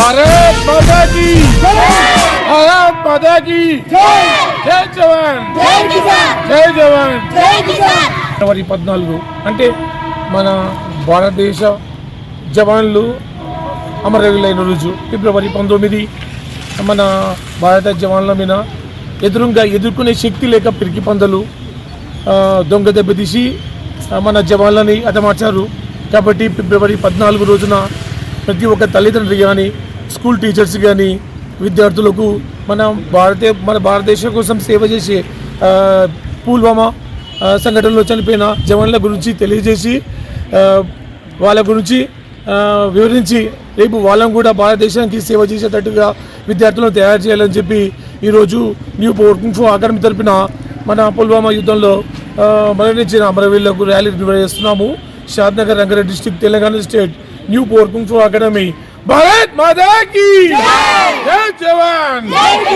भारत माता की भारत माता की जय जवान जय जवान ఫిబ్రవరి 14 అంటే మన భారతదేశ జవాన్లు అమరవీరులైన రోజు. ఫిబ్రవరి 19 మన భారత జవాన్ల మీద ఎదుర్కొనే శక్తి లేక పిరికి పందలు దొంగ దెబ్బతీసి మన జవాన్లని హతమార్చారు. కాబట్టి ఫిబ్రవరి 14 రోజున ప్రతి ఒక్క తల్లిదండ్రులు కానీ స్కూల్ టీచర్స్ కానీ విద్యార్థులకు మన భారతదేశం కోసం సేవ చేసే పుల్వామా సంఘటనలో చనిపోయిన జవాన్ల గురించి తెలియజేసి వాళ్ళ గురించి వివరించి రేపు వాళ్ళని కూడా భారతదేశానికి సేవ చేసేటట్టుగా విద్యార్థులను తయారు చేయాలని చెప్పి ఈరోజు న్యూ పవర్ కుంఫు అకాడమీ తరపున మన పుల్వామా యుద్ధంలో మరణించిన అమరవీరులకు ర్యాలీ నిర్వహిస్తున్నాము. Shadnagar Rangareddy district Telangana state new power kung fu academy. Bharat Mata కీ జై జవాన్.